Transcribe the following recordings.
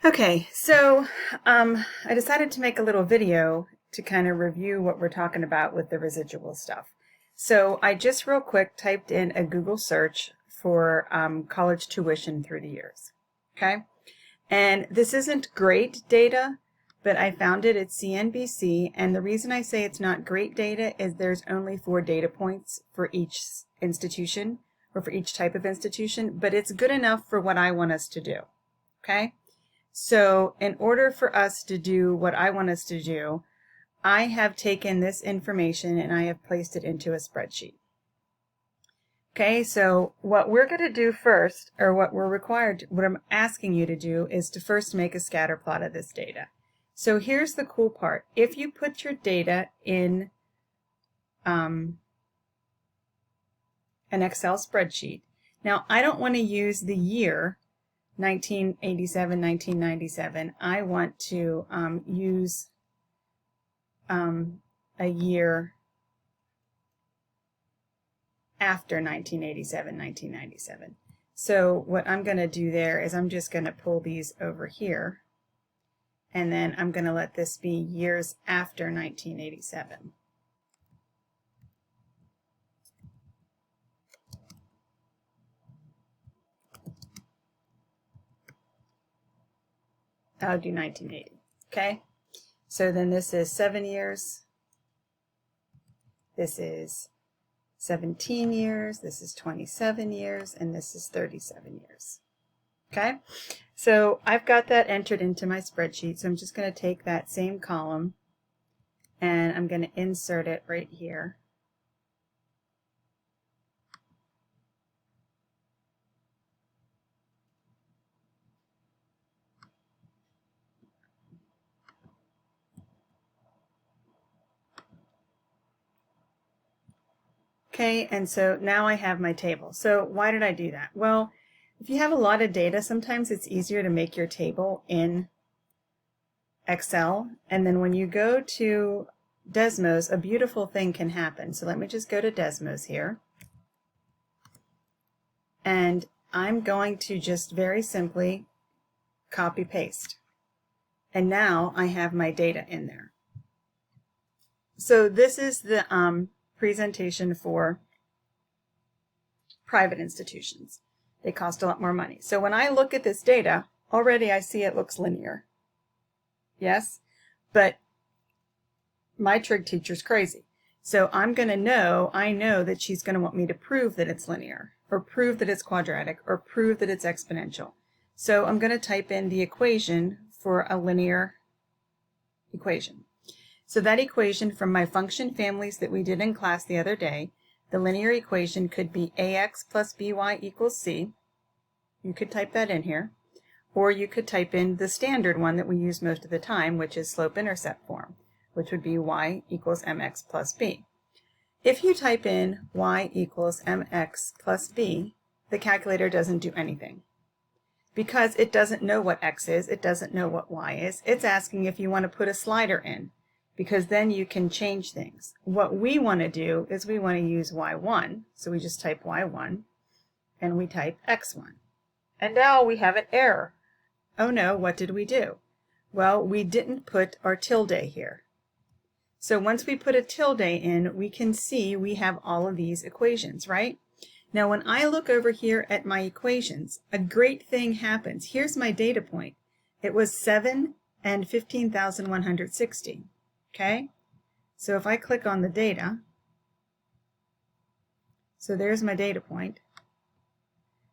Okay, so I decided to make a little video to kind of review what we're talking about with the residual stuff. So I just real quick typed in a Google search for college tuition through the years. Okay, and this isn't great data, but I found it at CNBC, and the reason I say it's not great data is there's only 4 data points for each institution or for each type of institution, but it's good enough for what I want us to do. Okay. So in order for us to do what I want us to do, I have taken this information and I have placed it into a spreadsheet. Okay, so what we're going to do first, or what we're required, what I'm asking you to do, is to first make a scatter plot of this data. So here's the cool part. If you put your data in an Excel spreadsheet, now I don't want to use the year 1987, 1997. I want to use a year after 1987, 1997. So what I'm going to do there is I'm just going to pull these over here, and then I'm going to let this be years after 1987. I'll do 1980, okay? So then this is 7 years, this is 17 years, this is 27 years, and this is 37 years, okay? So I've got that entered into my spreadsheet, so I'm just going to take that same column and I'm going to insert it right here. Okay, and so now I have my table. So why did I do that? Well, if you have a lot of data, sometimes it's easier to make your table in Excel, and then when you go to Desmos, a beautiful thing can happen. So let me just go to Desmos here, and I'm going to just very simply copy paste. And now I have my data in there. So this is the presentation for private institutions. They cost a lot more money. So when I look at this data, already I see it looks linear. Yes, but my trig teacher's crazy. So I'm going to know, I know that she's going to want me to prove that it's linear, or prove that it's quadratic, or prove that it's exponential. So I'm going to type in the equation for a linear equation. So that equation from my function families that we did in class the other day, the linear equation could be ax plus by equals c. You could type that in here. Or you could type in the standard one that we use most of the time, which is slope-intercept form, which would be y equals mx plus b. If you type in y equals mx plus b, the calculator doesn't do anything. Because it doesn't know what x is, it doesn't know what y is. It's asking if you want to put a slider in, because then you can change things. What we want to do is we want to use y1, so we just type y1, and we type x1. And now we have an error. Oh no, what did we do? Well, we didn't put our tilde here. So once we put a tilde in, we can see we have all of these equations, right? Now when I look over here at my equations, a great thing happens. Here's my data point. It was 7 and 15,160. Okay? So if I click on the data, so there's my data point.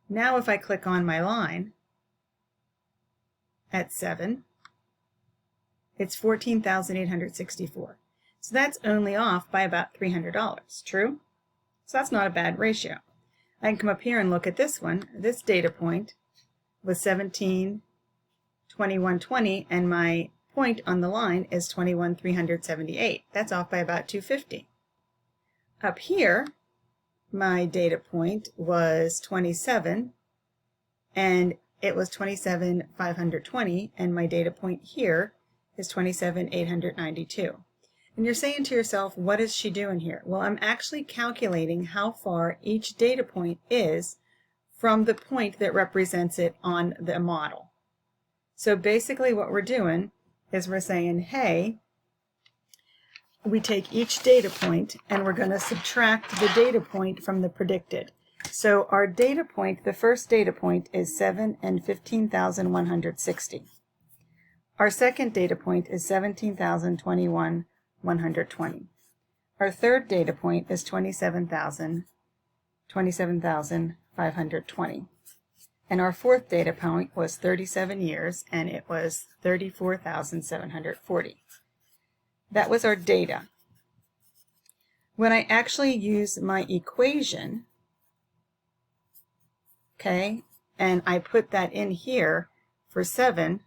Now if I click on my line at 7, it's 14,864. So that's only off by about $300, true? So that's not a bad ratio. I can come up here and look at this one. This data point was 17, 2120, and my point on the line is 21,378. That's off by about 250. Up here, my data point was 27, and it was 27,520, and my data point here is 27,892. And you're saying to yourself, what is she doing here? Well, I'm actually calculating how far each data point is from the point that represents it on the model. So basically what we're doing is we're saying, hey, we take each data point and we're going to subtract the data point from the predicted. So our data point, the first data point is 7 and 15,160. Our second data point is 17,021,120. Our third data point is 27,520. And our fourth data point was 37 years, and it was 34,740. That was our data. When I actually use my equation, okay, and I put that in here for 7,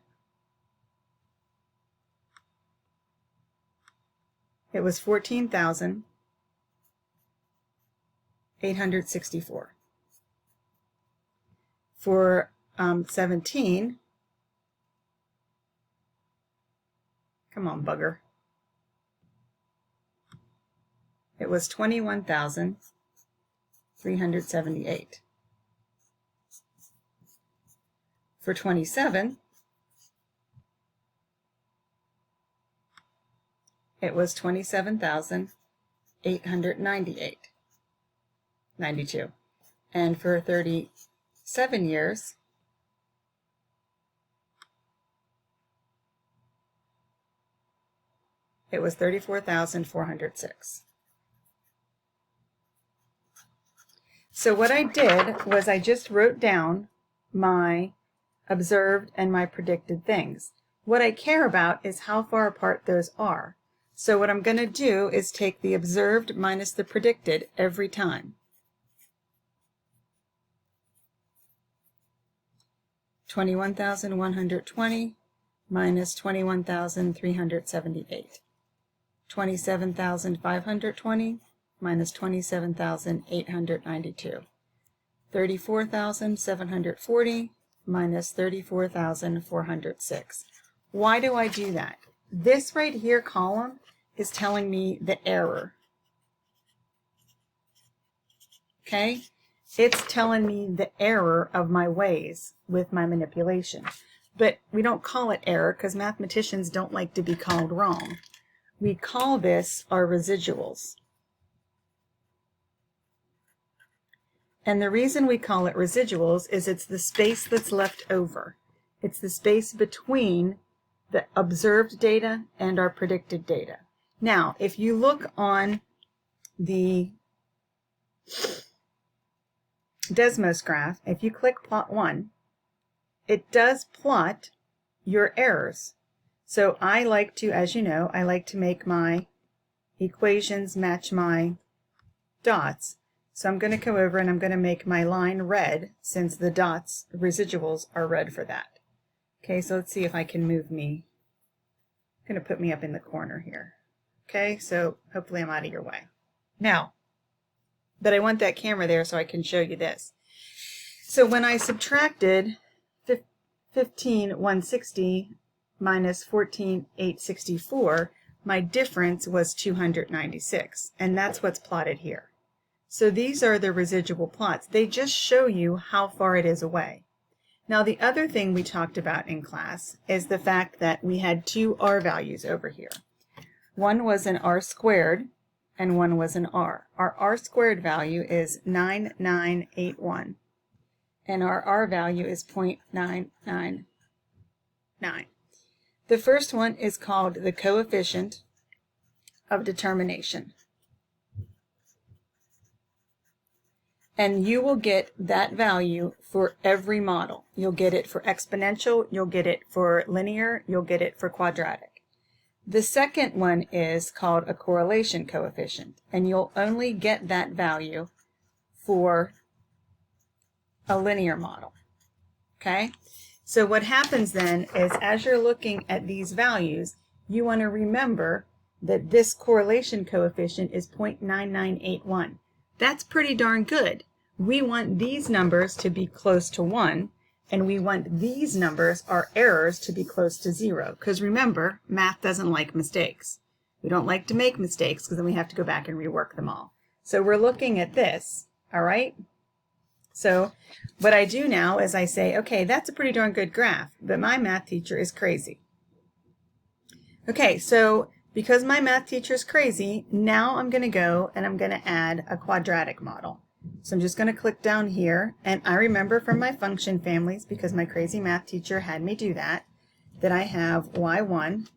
it was 14,864. For 17, come on, bugger. It was 21,378. For 27, it was 92. And for 37 years, it was 34,406. So what I did was I just wrote down my observed and my predicted things. What I care about is how far apart those are. So what I'm going to do is take the observed minus the predicted every time. 21,120 minus 21,378. 27,520 minus 27,892. 34,740 minus 34,406. Why do I do that? This right here column is telling me the error. Okay? It's telling me the error of my ways with my manipulation. But we don't call it error because mathematicians don't like to be called wrong. We call this our residuals. And the reason we call it residuals is it's the space that's left over. It's the space between the observed data and our predicted data. Now, if you look on the Desmos graph, if you click plot 1, it does plot your errors. So I like to, as you know, I like to make my equations match my dots. So I'm going to come over and I'm going to make my line red since the dots, residuals, are red for that. Okay, so let's see if I can move me. I'm going to put me up in the corner here. Okay, so hopefully I'm out of your way. Now, but I want that camera there so I can show you this. So when I subtracted 15,160 minus 14,864, my difference was 296, and that's what's plotted here. So these are the residual plots. They just show you how far it is away. Now the other thing we talked about in class is the fact that we had two R values over here. One was an R squared and one was an R. Our R squared value is 9981 and our R value is 0.999. The first one is called the coefficient of determination. And you will get that value for every model. You'll get it for exponential, you'll get it for linear, you'll get it for quadratic. The second one is called a correlation coefficient, and you'll only get that value for a linear model. Okay? So what happens then is as you're looking at these values, you want to remember that this correlation coefficient is 0.9981. That's pretty darn good. We want these numbers to be close to 1, and we want these numbers, our errors, to be close to 0. Because remember, math doesn't like mistakes. We don't like to make mistakes because then we have to go back and rework them all. So we're looking at this, all right? So what I do now is I say, okay, that's a pretty darn good graph, but my math teacher is crazy. Okay, so because my math teacher is crazy, now I'm going to go and I'm going to add a quadratic model. So I'm just going to click down here, and I remember from my function families, because my crazy math teacher had me do that, that I have y1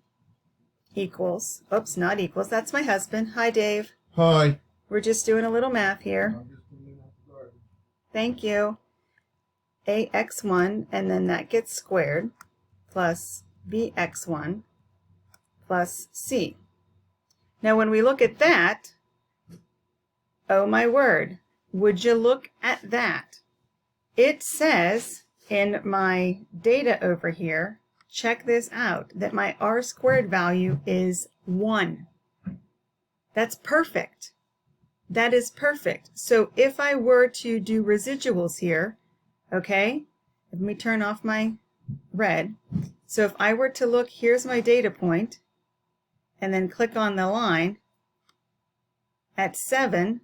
equals, oops, not equals, that's my husband. Hi, Dave. Hi. We're just doing a little math here. Thank you. ax1, and then that gets squared, plus bx1 plus c. Now when we look at that, oh my word, would you look at that? It says in my data over here, check this out, that my r squared value is 1. That's perfect. That is perfect. So if I were to do residuals here, okay, let me turn off my red. So if I were to look, here's my data point, and then click on the line at 7,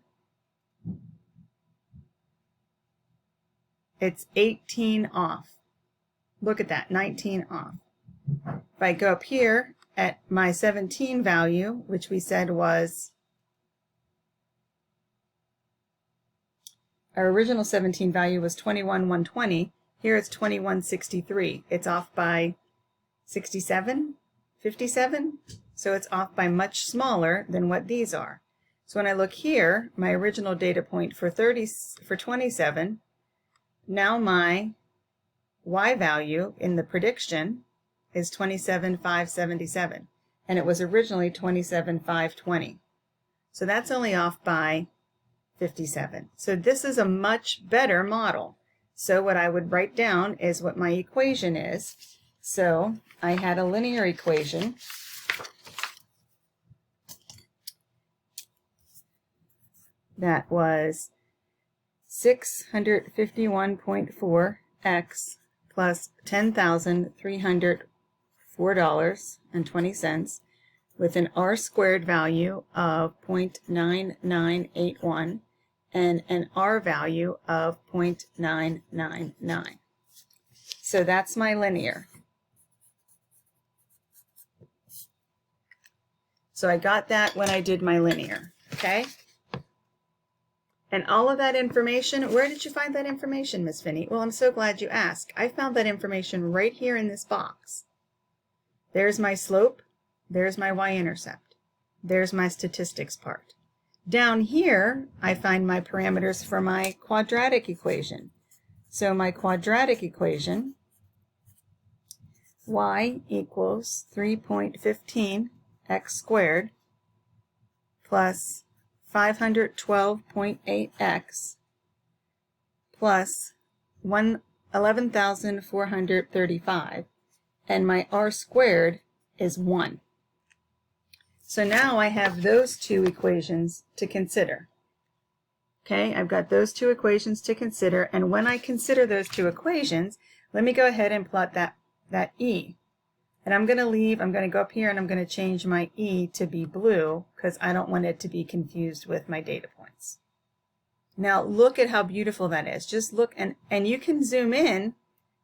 it's 18 off. Look at that, 19 off. If I go up here at my 17 value, which we said was, our original 17 value was 21,120. Here it's 21,63. It's off by 67, 57. So it's off by much smaller than what these are. So when I look here, my original data point for 27, now my y value in the prediction is 27,577, and it was originally 27,520. So that's only off by 57. So this is a much better model. So what I would write down is what my equation is. So I had a linear equation that was 651.4x plus $10,304.20 with an r squared value of 0.9981 and an r value of 0.999. So that's my linear. So I got that when I did my linear, okay? And all of that information, where did you find that information, Miss Finney? Well, I'm so glad you asked. I found that information right here in this box. There's my slope. There's my y-intercept. There's my statistics part. Down here, I find my parameters for my quadratic equation. So my quadratic equation, y equals 3.15 x squared plus 512.8x plus 11,435, and my r squared is 1. So now I have those two equations to consider. Okay, I've got those two equations to consider, and when I consider those two equations, let me go ahead and plot that e. And I'm going to go up here and I'm going to change my e to be blue because I don't want it to be confused with my data points. Now look at how beautiful that is. Just look, and you can zoom in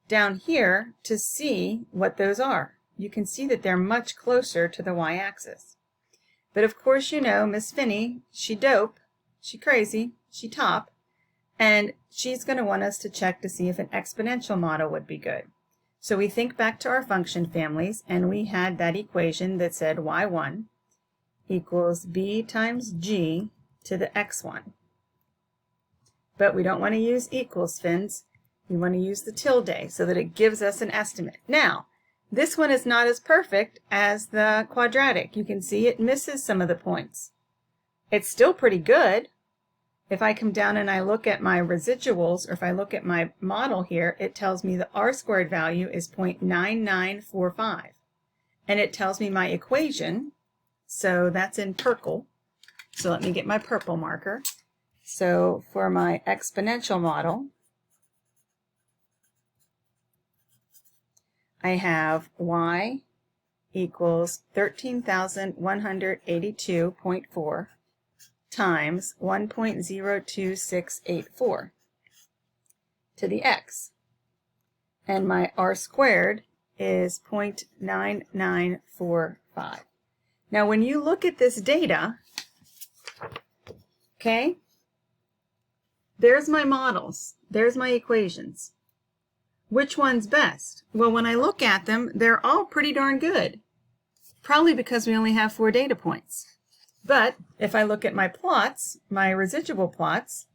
down here to see what those are. You can see that they're much closer to the y-axis. But of course, you know, Miss Finney, she dope, she crazy, she top, and she's going to want us to check to see if an exponential model would be good. So we think back to our function families, and we had that equation that said y1 equals b times g to the x1. But we don't want to use equals, fins. We want to use the tilde so that it gives us an estimate. Now, this one is not as perfect as the quadratic. You can see it misses some of the points. It's still pretty good. If I come down and I look at my residuals, or if I look at my model here, it tells me the r squared value is 0.9945. And it tells me my equation, so that's in purple. So let me get my purple marker. So for my exponential model, I have y equals 13,182.4 times 1.02684. to the x. And my r squared is 0.9945. Now when you look at this data, okay, there's my models, there's my equations. Which one's best? Well, when I look at them, they're all pretty darn good. Probably because we only have 4 data points. But if I look at my plots, my residual plots,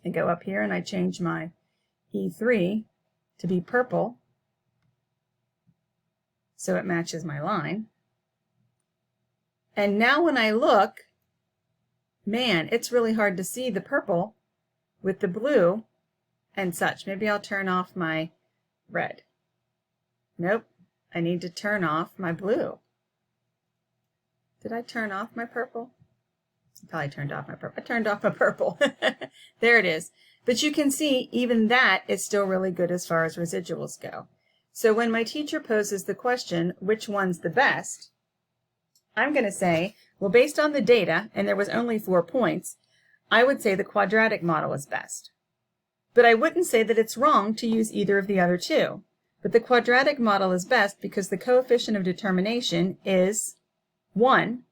I go up here and I change my E3 to be purple so it matches my line. And now when I look, man, it's really hard to see the purple with the blue and such. Maybe I'll turn off my red. Nope, I need to turn off my blue. Did I turn off my purple? I probably turned off my purple. I turned off my purple. There it is. But you can see even that is still really good as far as residuals go. So when my teacher poses the question, which one's the best, I'm going to say, well, based on the data, and there was only 4 points, I would say the quadratic model is best. But I wouldn't say that it's wrong to use either of the other two. But the quadratic model is best because the coefficient of determination is 1,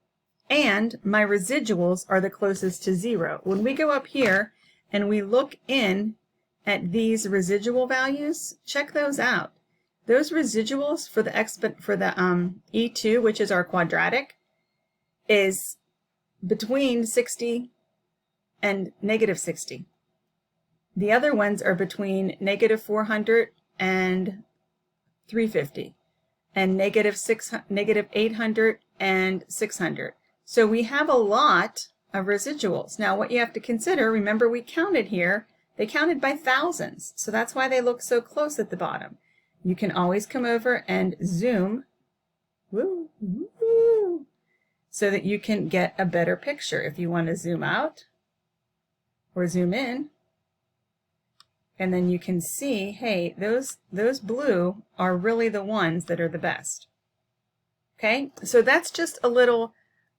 and my residuals are the closest to 0. When we go up here and we look in at these residual values, check those out. Those residuals for the E2, which is our quadratic, is between 60 and negative 60. The other ones are between negative 400 and 350, and negative 800 and 600. So we have a lot of residuals. Now what you have to consider, remember we counted here, they counted by thousands, so that's why they look so close at the bottom. You can always come over and zoom, so that you can get a better picture if you want to zoom out or zoom in. And then you can see, hey, those blue are really the ones that are the best. Okay, so that's just a little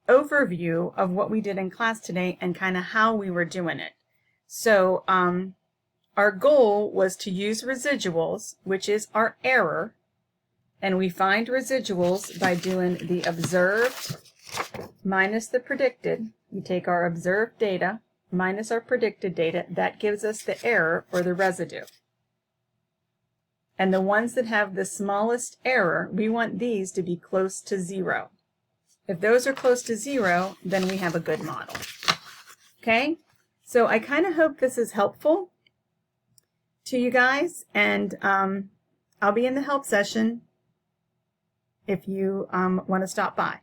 overview of what we did in class today and kind of how we were doing it. So our goal was to use residuals, which is our error, and we find residuals by doing the observed minus the predicted. We take our observed data minus our predicted data. That gives us the error or the residue. And the ones that have the smallest error, we want these to be close to 0. If those are close to 0, then we have a good model. Okay? So I kind of hope this is helpful to you guys, and I'll be in the help session if you want to stop by.